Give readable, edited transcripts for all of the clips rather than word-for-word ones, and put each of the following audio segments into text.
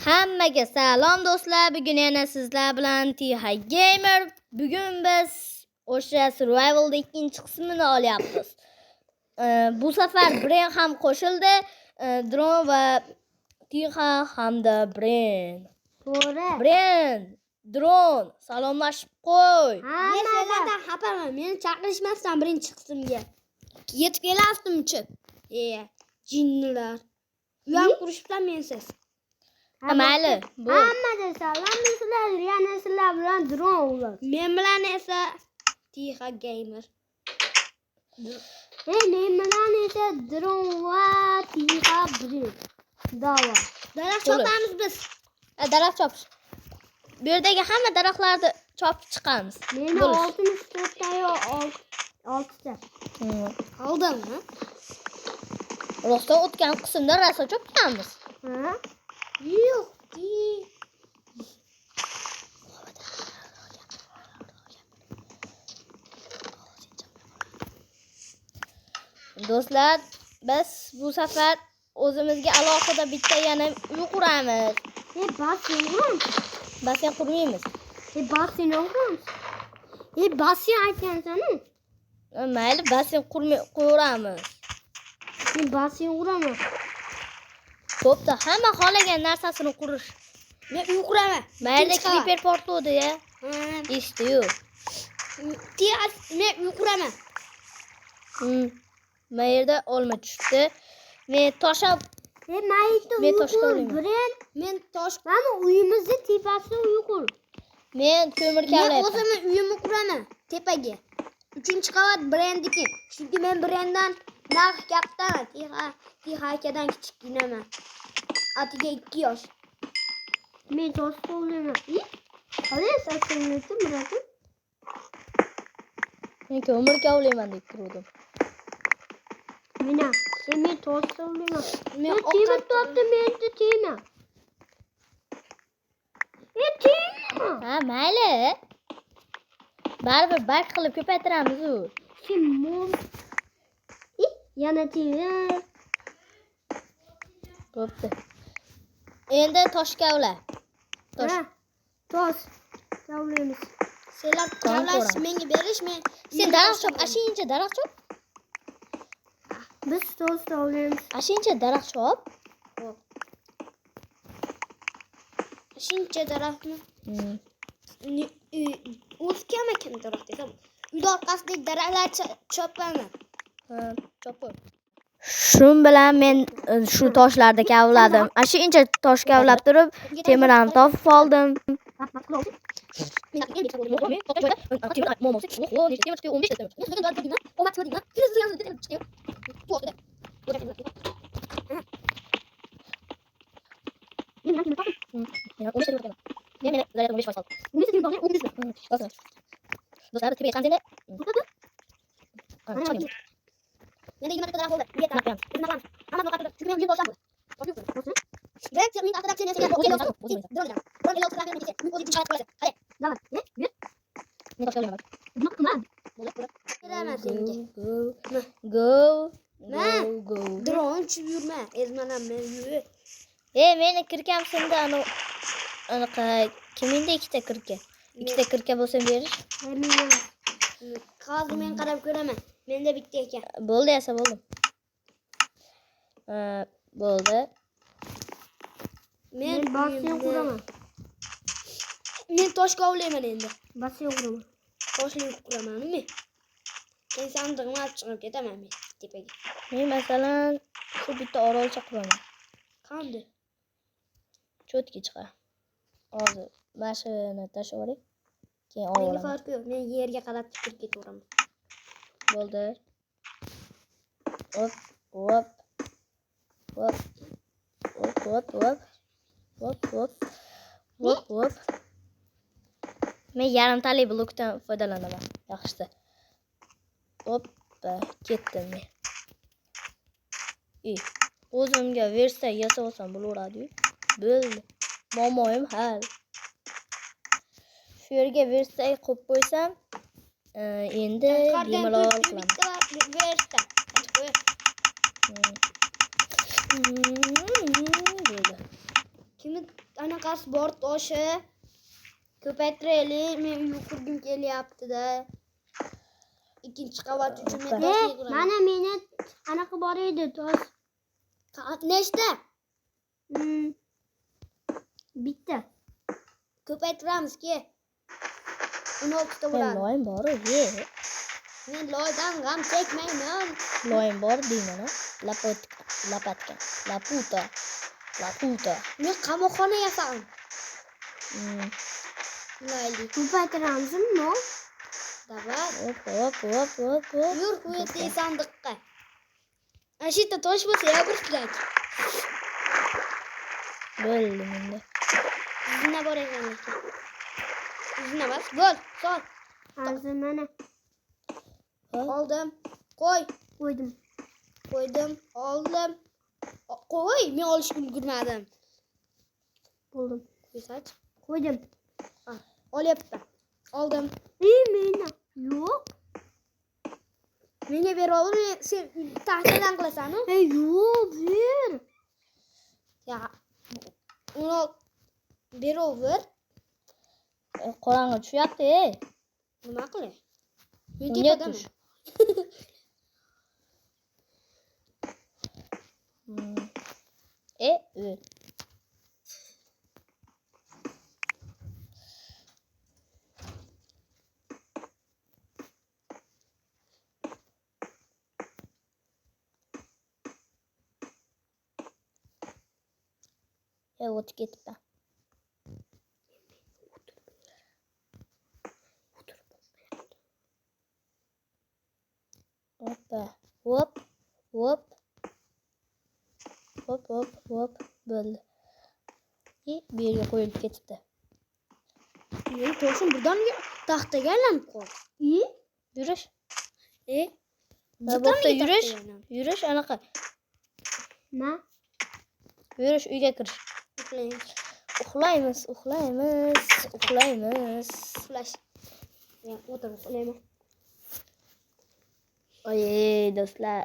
Hammaga salom do'stlar. Bugun yana sizlar bilan Tiha Gamer. Bugun biz o'sha Survival'da ikkinchi qismini olyapmiz. Bu safar Bren ham qo'shildi. Dron va Tiha hamda Bren. To'g'ri. Bren, Dron, salomlashib qo'y. Men sizlardan xabarman. Meni chaqirishmasdan birinchi qismga. Yetib kelasizmi-chi? Jinnilar. Uyam qurishibsan mensiz. Mayli, bu. Hammaga salom do'stlar. Yana sizlar bilan Dron o'g'il. Men bilan esa Tiha Gamer. Men bilan esa Dron va Tiha Bren. Davo. Daraxt chopamiz biz. Daraxt chopish. Bu yerdagi hamma daraxtlarni chopib chiqamiz. Meni 64 ta yo 6 ta. Oldimmi? Rostdan o'tgan qismda rosa chopganmiz. Ha? Yo'q. Do'stlar, biz bu safar o'zimizga alohida bitta yana uy quramiz. Basseyn quramiz. Basseyn qurmaymiz. Basseyn quramiz. Basseyn aytgansan-ku. Mayli, basseyn quramiz. Men basseyn quraman. Bo'pti, hamma xohlagan narsasini qurish. Men uy quraman. Mayli, creeper portlovdi-ya. Eshitdi-yu. Men uy quraman. Mayerda olma tushdi. Men toshab Men tosh. Mana uyimizni tepasida uy qur. Men ko'mir Men kavlayapman. o'zimni uyimni quraman tepaga. 3-qavat brendniki. Chunki men brenddan narx kattaman. Tiha akadan kichkinaman. Atiga 2 yosh. Men tosh qo'llaman. Qani saksonlikda murati? Men ko'mir kavlayman deb turdim. Men tosh qo'llaman. Men temir topdim, menda temir. Temir. Ha, mayli. Baribir bak qilib ko'paytiramiz-ku. Yana temir. Bo'pti. Endi tosh kavla. Tosh kavlaymiz. Senlar kavlash menga berish, men Sen daraxt chop, ashincha daraxt chop. Biz tosh kavlaymiz. Ashincha daraxt chop. Ashincha daraxtmi? O'sgan ekan daraxt desam. Uyda orqasidagi daraxtlar chopaman. Chop qo'y. Shu bilan men shu toshlarni kavladim. Ashincha tosh kavlab turib, temirlarni topib oldim. Go. Dron yurma, ezmalam men yur. Meni kirkam sindi anaqa kimingda ikkita kirka? Ikkita kirka bo'lsa berish. Hozir men qarab ko'raman. Menda bitta ekan. Bo'ldi, esa bo'ldim. Bo'ldi. Men basseyn quraman. Men tosh kovlayman endi. Basseyn quraman. Toshni quraman men. Men sandig'imni olib chiqib ketaman men tepaga. Men masalan shu bitta orolcha quraman. Qanday? Cho'tki chiqa. Hozir mashina tashlab yuboray. Keyin Menga olaman. farqi yo'q. Men yerga qarab tikib ketaveraman. Bo'ldi. Hop. Men yarimtalik blokdan foydalanaman. Yaxshisi. Hoppa, ketdim men. O'zimga versa yasab olsam bo'laveradi-yu. Bo'ldi. Muammoim hal. Shu yerga versa qo'yib qo'ysam, endi bemalol qilaman. Versa. Bo'ldi. Kimi qanqasi bor toshi. Ko'paytiraylik. Men uy qurgim kelyapti-da. Ikkinchi qavat uchun men tosh yig'iraman. Mana meni anaqa bor edi, tosh. Nechta? Bitta. Ko'paytiramiz-ki. 16 ta bo'ladi. Loyim bor, ye. Men loydan g'am chekmayman. Loyim bor deyman, lapatka. Men qamoqxona yasaman. Layli. Ko'paytiramizmi? Davay. Hop. Yur, quyetdi sandiqqa. Ana shu yerda tosh bo'lsa yabir kerak. Bo'ldi menda. Zina bor ekan. Zina emas, bo'l, sol. Hozir mana. Oldim. Qo'ydim. Oldim. Qo'y, men olishga ulgurmadim. Bo'ldim. Qo'ysach. Qo'ydim. Olyapman. Oldim. Meni. Yo'q. Menga ber ol, sen taxtadan qilasan-ku? Yo'q, ber. Ya, uni beraver. Qorong'i tushyapti. Nima qilay? Men Unga tepadaman. tush. O'l. O'tib ketibdi. Hop. Bo'ldi. Bu yerga qo'yilib ketibdi. Men toshim birdan taxtaga aylanib qoldi. Yurish. Birdaniga Yurish. taxtaga aylanib. Yurish anaqa. Nima? Yurish uyga kirish. Uxlaymiz. Flash. Men o'tirib uxlayman. Oy, do'stlar.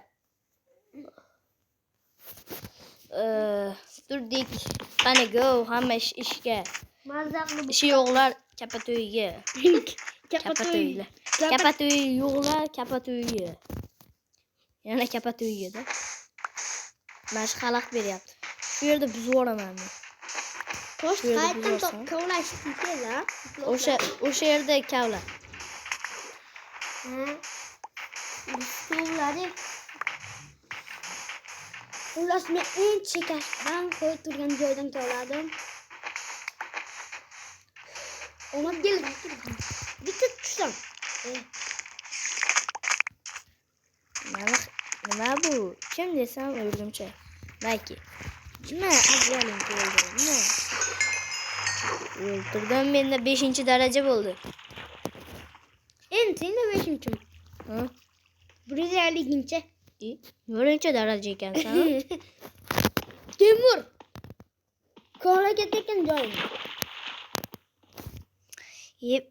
Turdik. Qani go, hamma ishga. Mazaqli Ishi yo'qlar kapato'yiga. Kapato'yi yo'qlar kapato'yiga. Yana kapato'yiga-da. Mana shu xalaq beryapti. Shu yerda buzib yuboraman men. Tosh qayerdan kovlash kerak-a? O'sha yerda kavla. Suvlari. Xullas men eng chekashdan qo'yib turgan joydan kovladim. Omad kel. Bitta tushsam. Nima bu? Kim desam o'rgimcha. Naki. Nima ajolim keldi? Nima? O'ltirdim, menda 5-daraja bo'ldi. Endi senda 5-mi? Ha? 150-chi. 4-daraja ekansan. Temur. Ko'ra ketgan joyim. Yep.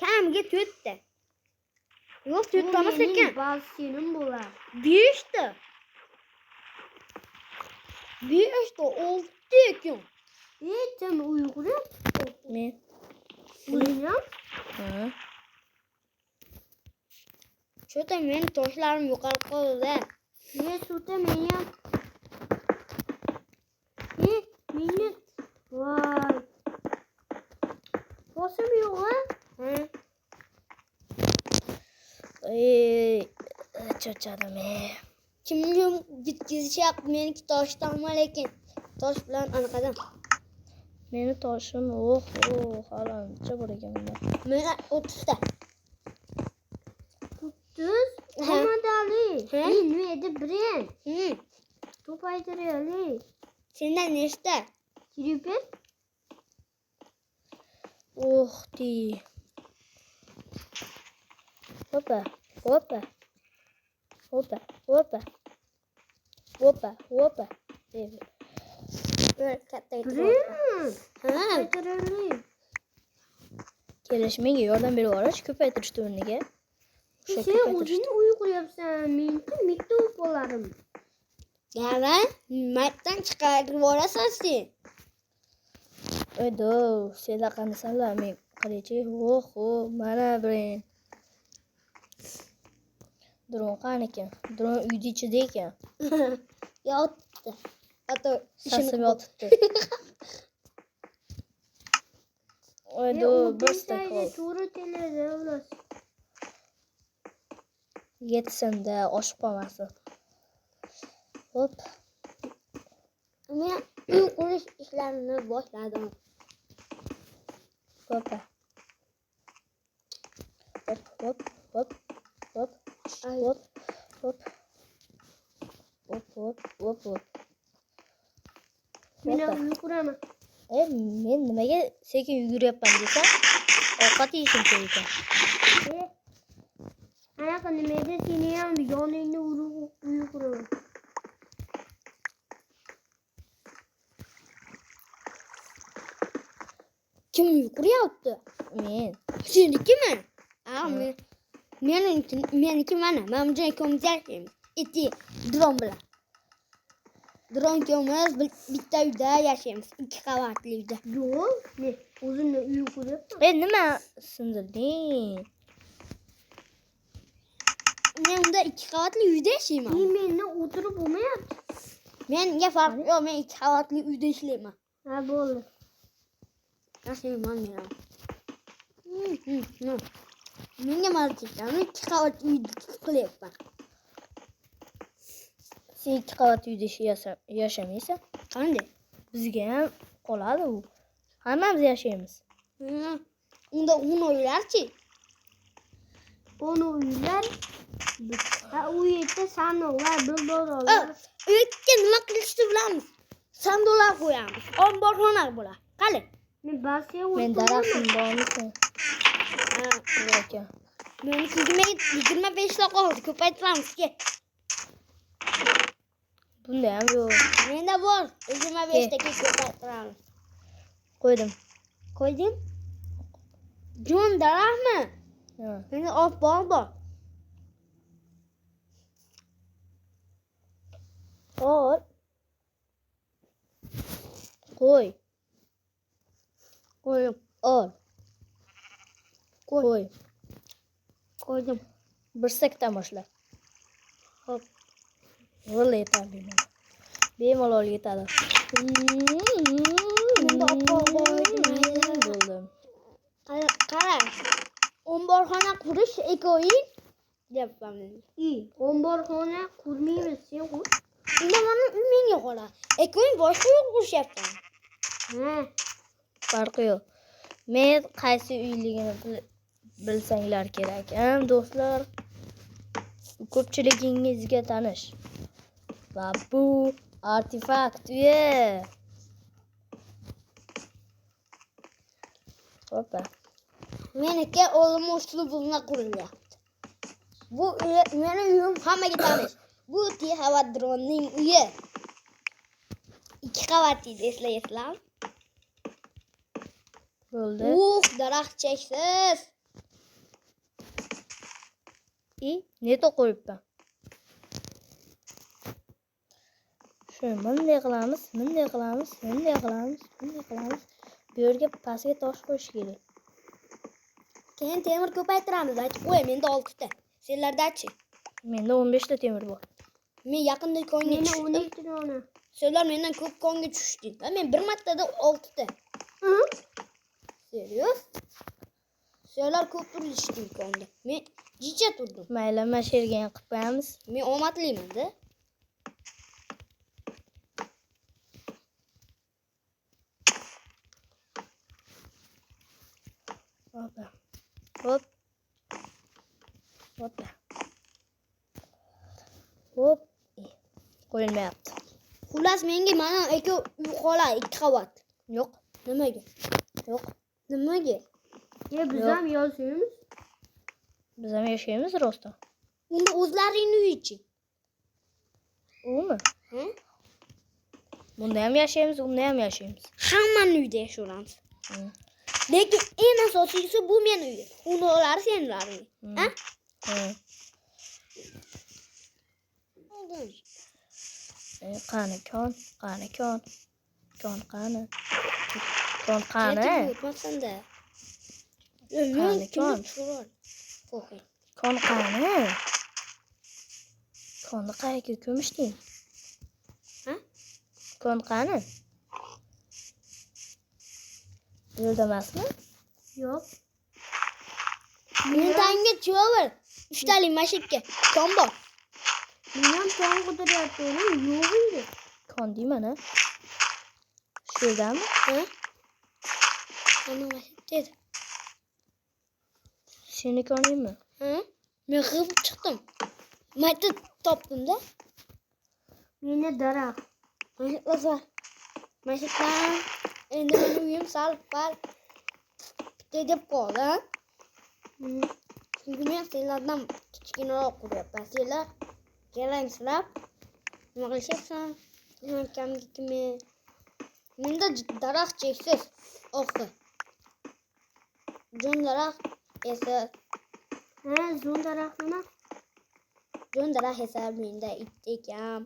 Kamga 4 ta. Yo'q, 4 ta emas ekan. Ba'zi senin bo'lar. 5 ta. 5 ta 6 ekan. Sen uyg'ur? Men. Uyg'ur? Ha. Şurada benim toşlarım yukarı kaldı. Ne şurada benim? Ne? Benim? Vay. Toşum yok ha? Hı. Charchadim. Kimim gitgiziş yaptı benimki toştan ama lekin toş bilan anaqadan. Meni toshim halancha bor ekan bunda. Meni 30 ta. 30? Hamadali. He? Ne edi birin. Hı. Top aydırıyali. Senden nechta? Kiripet. Di. Hoppa. Evet, katta Birin. Ha. Aydırıyali. Kelishmega yordam berib yuborib, ko'paytirishdi o'rniga. O'sha Sen ko'paytirishdi. o'zing uyqulayapsan. Men mitti o'qolarim. Ya ben maytdan chiqarib yuborasan sen. Oydo, sizlar qanasanlar? Men qilichi. Ho, mana birin. Dron qanikan? Dron uyda ichida ekan. Yotdi. Hatto Sasib yotibdi. Oydo, bir stak ol. To'g'ri keladi, avlos. Yetsin-da, oshib qolmasin. Hop. Men uy qurish ishlarini boshladim. Hoppa. Hop. Hop. Men Hoppa. uy quraman. Men nimaga sekin yuguryapman desam, ovqat yeyishim kerak ekan. Anaqa nimaga seni ham yoningni uy quraman. Kim uy quryapti? Men. Senikimi? Meniki mana. Men bunday ko'mjayim. Iti dron bilan. Dron ikkovimiz bitta uyda yashaymiz. 2 qavatli uyda. Yo'q, men o'zimni uy quryapman. Nima sindirding? Men unda 2 qavatli uyda yashayman. Menda o'tirib bo'lmayapti. Menga farq yo'q. Men 2 qavatli uyda ishlayman. Ha, bo'ldi. Yashayman men. Menga marketdan 2 qavatli uyda qilyapman. Sen 2 qavat uyda yashamaysan. Qanday? Bizga ham qoladi u. Hammamiz yashaymiz. Unda 10 uylarchi? 10 uylar. Ha, u yerda sandiqlar, bildorlar. Uyga nima qilishni bilamiz? Sandoqlar qo'yamiz. Omborxona bo'ladi. Qani? Men basiya Men daraxtim bormisan? Ha, Ekan. men 25 ta qoldi. Ko'paytiramiz ke. Bunda ham yo'q. Menda bor. 25 taga ko'paytiramiz. Qo'ydim. Qo'yding? Jon daraxtmi? Ha. Menda olib bor. Ol. Qo'y. Qo'ydim. Ol. Qo'y. Qo'ydim. Bir sakdan boshla. Hop. Valla yetadi. Bemalol yetadi. Bunda olib Bo'ldim. Qara. Omborxona qurish ekoyin deyapman men. Omborxona qurmaymiz, sen qur. Unda mana menga qoladi. Ekoyin boshqa yo'q qurishyapman. Ha, Farqi yo'q. Men qaysi uyligini bilsanglar kerak. Do'stlar, ko'pchiligingizga tanish. Va bu artefakt uyi. Hoppa. Meniki o'zim uslubimga qurilyapti. Bu meni uyim hammaga tanish. Bu Tihavat dronning uyi. 2 qavatli eslaysizlar. Bo'ldi. Daraxt cheksiz. Neta qo'yibman. Shu bunday qilamiz. Bu yerga pastga tosh qo'yish kerak. Keyin temir ko'paytiramiz. Aytib qo'y, menda 6 ta. Senlardachi? Menda 15 ta temir bor. Men yaqinda konga meni tushdim. 12 dona. Senlar mendan ko'p konga tushding. Men bir martada 6 ta. Serios? Senlar ko'p turishding konga. Men jicha turdim. Mayli, mana shu yerga ham qilib qo'yamiz. Men omadliman-da. Hop. Qo'yilmayapti. Xullas menga mana aka uy qoladi 2 qavat. Yo'q. Nimaga? Yo'q. Nimaga? Biz ham yashaymiz. Biz ham yashaymiz rostdan. Unda o'zlaringning uyichi. Umi? Ha? Bunda ham yashaymiz, unda ham yashaymiz. Hammaning uyida yashaymiz. Lekin eng asosiysi bu meni uyim. Undoqlari senlarning. Ha? Qani kon. Kon qani. Kon qani? O'tmasanda. Qani kon? Qo'y. Kon qani? Konni qayerga ko'mishding? Ha? Kon qani? Yo'lda emasmi? Yo'q. Meni tayimga cho'ver. 3 talik mashikka. Kon bor. Men ham ton qidiryapti oğlum. Yo'q endi. Kon deyman ha. Shu yerdami? Ha? Ana mashik dedi. Seni koningmi? Ha? Men qilib chiqdim. Mayda topdim-da. Meni daraxt. Mashiklar bor. Mashikdan endi meni uyim sal pal bitta deb qoldi. Ha? Chunki men senlardan kichkinaroq quryapman. Senlar kelangsirab nima qilishyapsan? Kamgikmi? Menda daraxt cheksiz. Oxi. Jon daraxt esa Ha, zo'n daraxt nima? jon daraxt esa menda itdekam.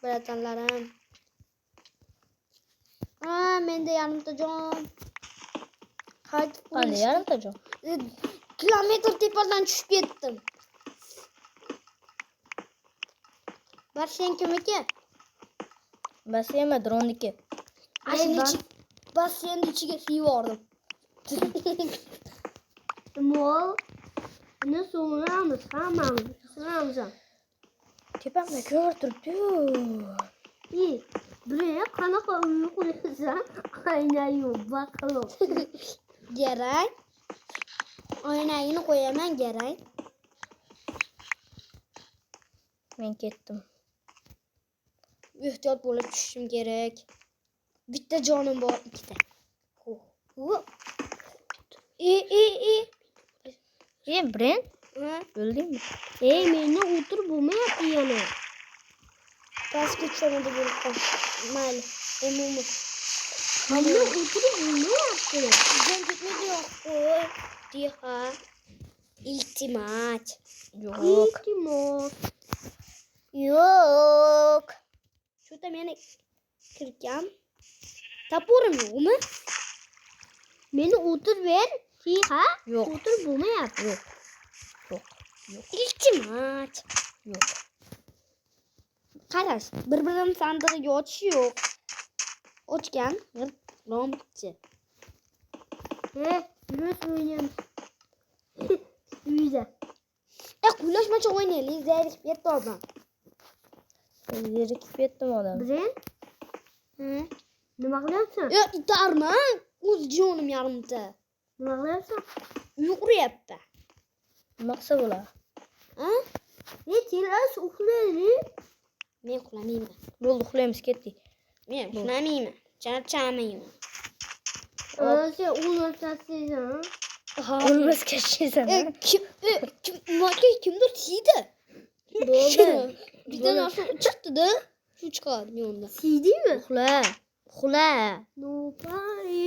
Bratanlarim. Menda yarimta jon. Qaytib Qani yarimta jon? Kilometr tepadan tushib ketdim. Bar senkimiki? Basiyama dronniki. Basseynni ichiga siyvordim. Mol. Uni so'ramiz hammamiz. So'ramiz ham. Tepamda ko'rib turibdi-yu. Buraya qanaqa uy qurasan? Aynayu baqaloq. Garang. Oynagini qo'yaman garang. Men ketdim. Ehtiyot bo'lib tushishim kerak. Bitta jonim bor, ikkita. Bren, Ha? o'ldingmi? Meni o'tirib bo'lmayapti yana. Pastga tushamadi bo'lib qol. Mayli. Umuman. Meni o'tirib bo'lmayapti. Jon ketmaydi yo'q. Qo'y. Diha. Iltimot. Yo'q. Iltimos. Yo'q. Shu da meni kirkam. Tapurim yo'qmi? Meni o'tirib ber. Ha? Yo'q. O'tirib bo'lmayapti. Yo'q. Yo'q. Iltimot. Yo'q. Qarash, bir-birini sandig'iga ochish yo'q. Ochgan, romchi. Yurib o'ynaymiz. Uyda. Quylashmacha o'ynaylik, zerikib ketdim. Zerikib ketdim odam. Bren, nima qilyapsan? Itarman. O'z jonim yarimta. Nima qilyapsan? Yuquriyapti. Nima qilsa bo'ladi? Ha? Tez uxlaylik. Men uxlamayman. Bo'ldi, uxlaymiz, ketdik. Men uxlamayman. Charchamayman. Sen o'lmasasizsan. O'lmasga ishlaysan. Kimdir tiydi. Bo'ldi. Bitta narsa chiqdi-da. Shu chiqadi yonda. Siydingmi? Uxla. Uxla. Nopari.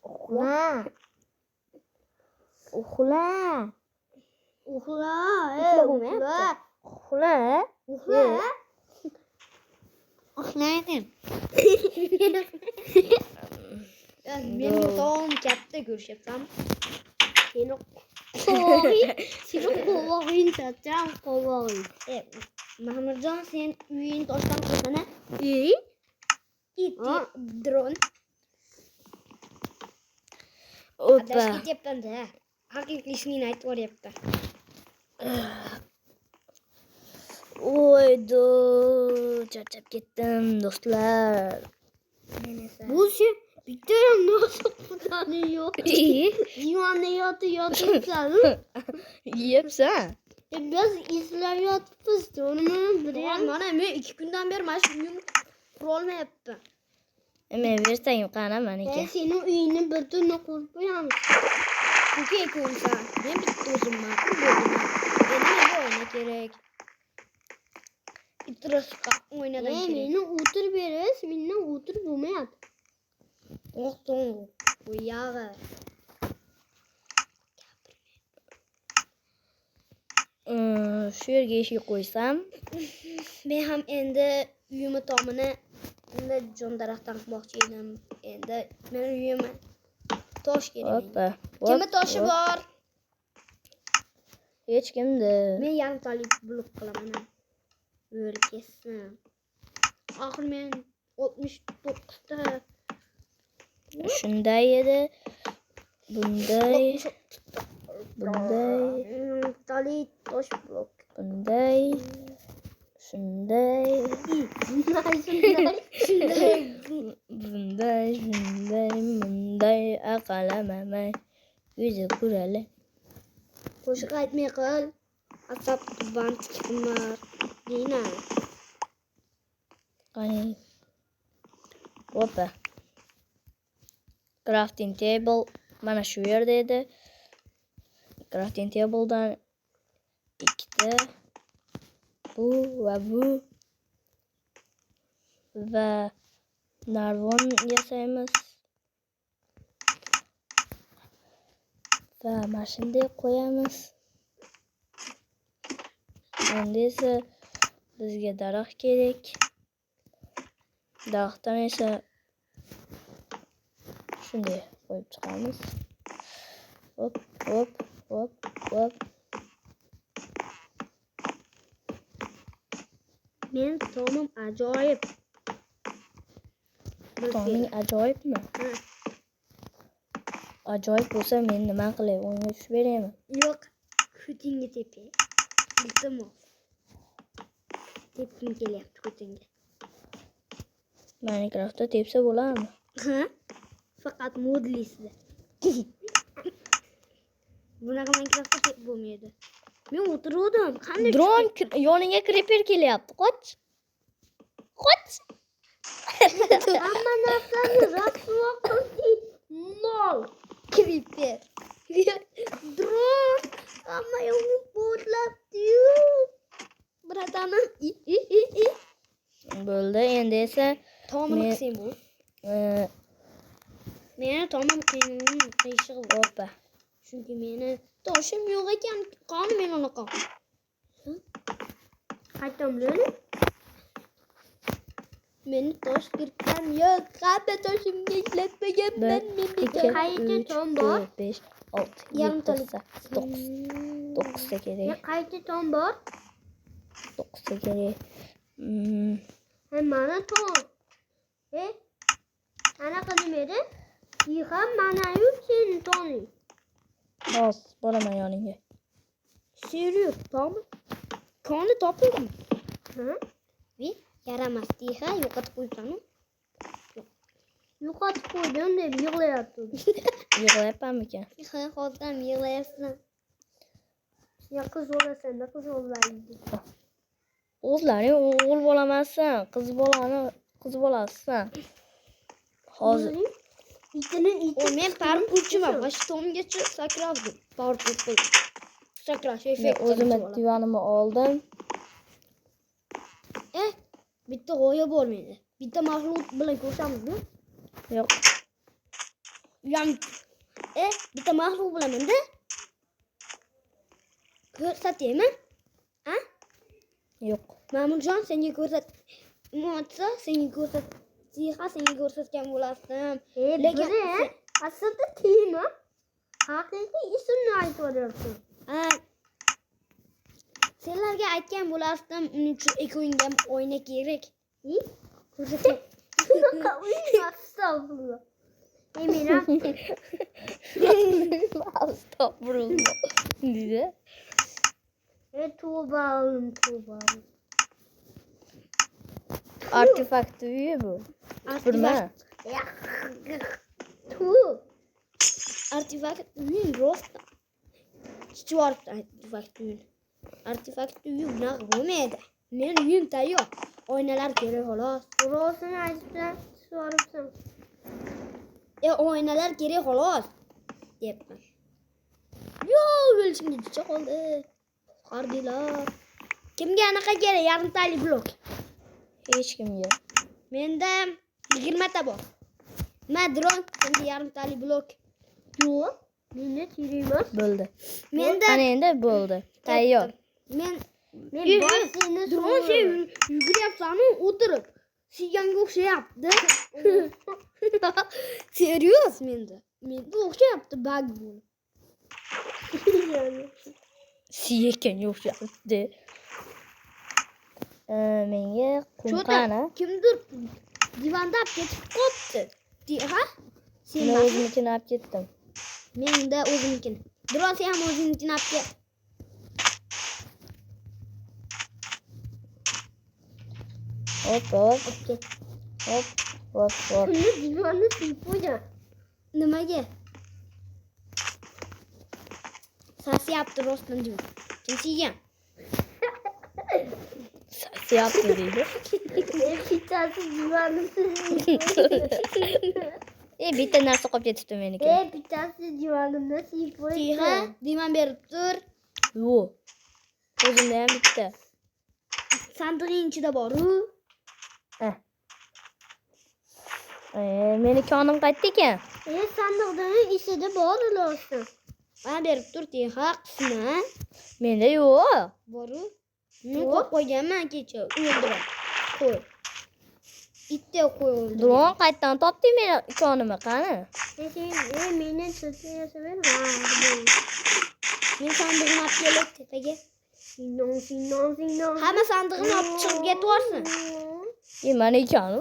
Uxla. Uxla. Uxla. Uxla. Uxla. Uxla. Uxlaydim. Men yotog'im katta ko'rishyapsan. Seni qovog'ing tacham qovog'ing. Mahmudjon, sen uying toshdan qilsana. It dron. Opa. Adashib ketyapman-da. Haqiqiy ismini aytib yuboryapti. Oydo, charchab ketdim do'stlar. Bu sen bitta ham nasib qilganing yo'q. Divanda yotibsan. Yeyapsan. Biz eslab yotibmiz. To'g'rimi? Mana men 2 kundan beri mana shu uyimni qurolmayapti. Men bersang qana meniki. Seni uyingni bir tunni qurib qo'yamiz. Kuki ko'rsan. Men bitta o'zimman. Qurbodim. Endi nima o'yna kerak? Itrasqa o'ynadan kerak. Meni o'tirib berish, mendan o'tirib bo'lmayapti. To'xtang. Qo'yag'i. Shu yerga eshik qo'ysam, Men ham endi uyimni tomini Endi jon daraxtdan qilmoqchi edim. Endi men uyim tosh kerak. Hoppa. Kimda toshi bor? Hech kimda. Men yarimtalik blok qilaman. Böyle kessin. Axir men 69 ta Shunday edi. Bunday. Bunday. tali tosh blok. Bunday. Shunday. Bunday. Bunday. Aqalamamay. Yuzi kurali. Qo'shiq aytmay qil. Asab band qimar. Deyna. Qani. Hoppa. Crafting table mana shu yerda edi. Crafting tabledan ikkita bu va bu va narvon yasaymiz. Va mana shunday qo'yamiz. Endi esa bizga daraxt kerak. Daraxtdan esa shunday qo'yib chiqamiz. Hop, hop, hop, hop. Men tomim ajoyib. Toming ajoyibmi? Ha. Ajoyib bo'lsa men nima qilay? Unga tushib beraymi? Yo'q, ko'tingga tepay. Iltimos. Tepkim kelyapti ko'tingga. Minecraftda tepsa bo'ladimi? Ha? Faqat modlisida. Bunaqa Minecraftda tep bo'lmaydi. Men o'tirdim. Qanday Dron yoniga creeper kelyapti. Qoch. Qoch. hamma narsani rasvo qildik. Lol. Creeper. Dron. Hamma yo'lni portlabdi-yu. Bratanim. Bo'ldi. Endi esa Tomini Men- qilsang bu. e, Meni tomim qiyshiq bor. hoppa. Chunki meni toshim yo'q ekan. Qani men unaqa. Qaytam loli. Meni tosh kiritgan yo'q. Qanday toshimga ishlatmaganman men. 2, Qayta 3, tom bor. 4, 5, 6, Yarimtalik. 7, 9. 9 ta kerak. Qayta tom bor. 9 ta kerak. Mana tom. Anaqa nima edi? Ham mana-yu sen toning. Hop, boraman yoningga. Seriyo, tom. Koni topildimi? Ha? Yaramas diha yo'qotib qo'yibsan-ku. Yo'qotib qo'ydim deb yig'layapti. Yig'layapmanmikan? Ha, hozir yig'layapsan. Ya qiz bo'lasan, qiz bo'laydi. O'zlaring o'g'il bolamassan, qiz bolasisan. Hozir Men parkurchiman. Mana shu tomgacha sakravdim. Parkur qilib. Sakrash men effekti. o'zimni divanimni oldim. Bitta g'oya bor menda. Bitta mahluq bilan ko'rsamizmi? Yo'q. Bitta mahluq bilan menda. Ko'rsataymi? Ha? Yo'q. Ma'murjon senga ko'rsat. Mo'tsa senga ko'rsat. Siha senga ko'rsatgan bo'lasan. Lekin aslida tema haqiqiy ismini aytib o'ryapsan. Senlarga aytgan bo'lardim, uning uchun ekongga oyna kerak. Ko'rsatay. Shunaqa o'yin astag'firulloh. Mena Astag'firulloh. Dedi. Tavba. Artefakt uyi bu. Firma. Artefakt uyin rost. Stuart artefakt uyin. Artefakt uyi unaqa bo'lmaydi. Men uyim tayyor. Oynalar kerak xolos. Rostini aytib so'rabsan. Oynalar kerak xolos. Deyapman. O'lishimga juda qoldi. Harbiylar. Kimga anaqa kerak? Yarimtali blok. Hech kimga. Menda 20 ta bor. Madron endi yarimtali blok. Yo'q. Menda kerak. Bo'ldi. Menda Ana endi bo'ldi. Tayyor. men boshini yugurayapsan o'tirib. Siyganga o'xshayapti. Serios menda. Menda o'xshayapti bug bo'lib. Siyakanga o'xshabdi. Menga qumqani. Kimdir divanda olib ketib qolibdi. Ha? Sen Men o'zimnikini olib ketdim. menda o'zimnikini. Biroz ham o'zimnikini olib ket. Hop hop Ket. hop hop hop. Buni divonni silib qo'ygan. Nimaga? Sasyapti rostdan divan. Kim siygan? Siyapti deydi. Bittasi divonni silib qo'ygan. Bitta narsa qolib ketibdi meniki. Bittasi divonimni silib Tiha, qo'ygan. divan berib tur. Yo'q. O'zimda ham bitta. Sandig'ing ichida bor-u. Meni konim qaytdi ekan. Sandiqning ichida bor ilojim. Mana berib tur Tiha qisma. Menda yo'q. Bor-u. Men qo'yib qo'yganman kecha. O'ldirib. Qo'y. Itda qo'y o'ldirib. Dron qayerdan topding meni konimni qani? Sen meni tutmayapsan. Men sandig'ini olib kelib tepaga. Sinon. Hamma sandig'ini olib chiqib ketvorsin. Mana ekanu.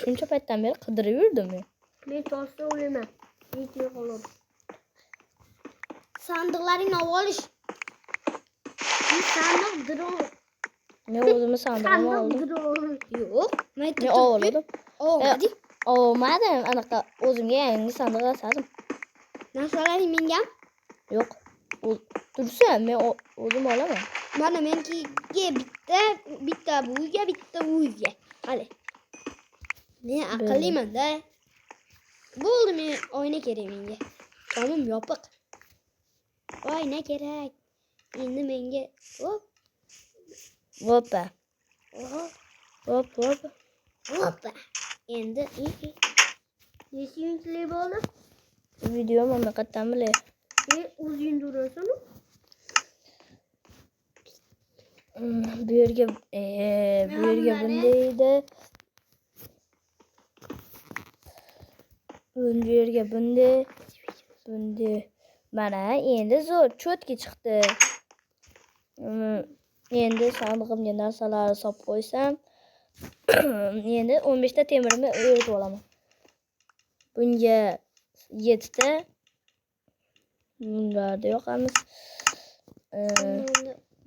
Shuncha paytdan beri qidirib yurdim men. Men toshda o'laman. Yetti qolib. Sandiqlaringni olib olish. Sandiq dron. Men o'zimni sandig'imni oldim. Dron. Yo'q. Men Men oldim. Olmadik. Olmadim. Anaqa o'zimga yangi sandiq yasadim. Narsalaring menga. Yo'q. Tursa men o'zim olaman. Mana menkiga bitta bu uyga, bitta u uyga. Qani. Men aqlliman-da. Bo'ldi, men oyna kerak menga. Tomim yopiq. Oyna kerak. Endi menga hop, Hoppa. hop, Hop hop. hoppa. Endi Nesingli bo'ldi? Video mamlakatdan bilay. O'zing turasan. Bu yerga bunday edi. Bu yerga bunday. Mana endi zo'r cho'tki chiqdi. Endi sandig'imga narsalarni solib qo'ysam, endi 15 ta temirni o'rib olaman. Bunga 7 ta. Bunlarni yoqamiz.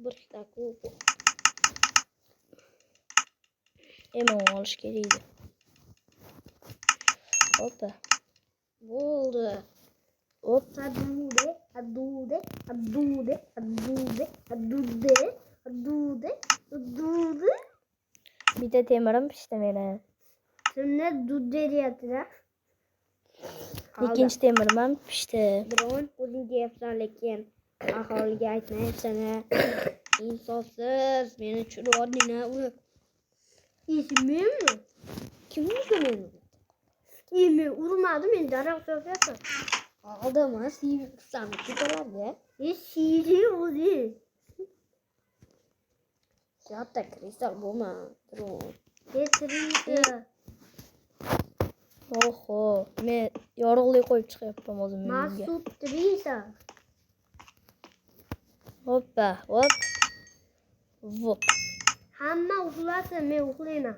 bir dakika. Emon olish kerak edi. Hoppa. Bo'ldi. Hop. Adude. Bitta temirim pishdi meni. Shunda dudde deyaptilar. Ikkinchi temirim ham pishdi. Biron o'zing deyapsan, lekin aholiga aytmayapsan. Insofsiz, meni tushirib olding-a uni. Ismimmi? Kim urdi meni? Men urmadim, men daraxt so'zyapman. Aldimi? Siysan ko'taradi. Siydi o'zi. Katta kristal bo'lma. Getirdi. Oho, men yorug'lik qo'yib chiqyapman o'zim menga. Mas'ud Trisa. Hoppa, hop. Vop. Hamma uxlasin, men uxlayman.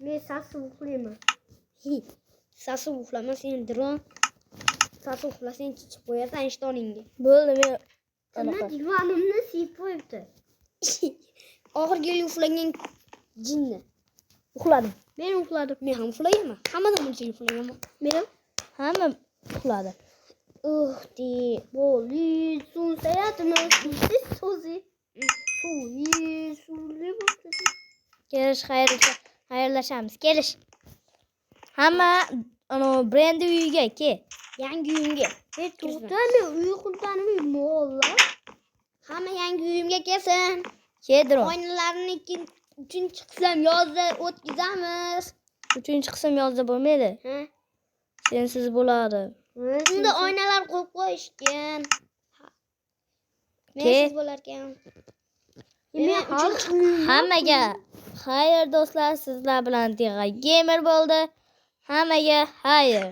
Men sasi uxlayman. Sasi uxlama sen dron. Sasi uxlasang chiqib qo'yasan ishtoningga. Bo'ldi men Ana divonimni siyib qo'yibdi. Oxirgi uxlagan jinni. uxladim. Men uxladim. Men ham uxlayman. Hammadan buncha uxlayman. Men Hamma uxladi. di Bo'li, sunsayatmi? So'zi. Suli bo'ldi. Kelish, xayrlashamiz. Kelish. Hamma brendi uyiga ke. yangi uyimga. To'xtani, uyqudanmi mo'lla? Hamma yangi uyimga kelsin. Kedron. Oynalarni 3-chi qism yozda o'tkazamiz. 3-chi qism yozda bo'lmaydi. Ha? Sensiz bo'ladi. Unda oynalar qo'yib qo'yishgan. Ke? Mensiz bo'lar ekan. Men uchinchi uyim. Hammaga xayr do'stlar, sizlar bilan Tixa Gamer bo'ldi. Hammaga xayr.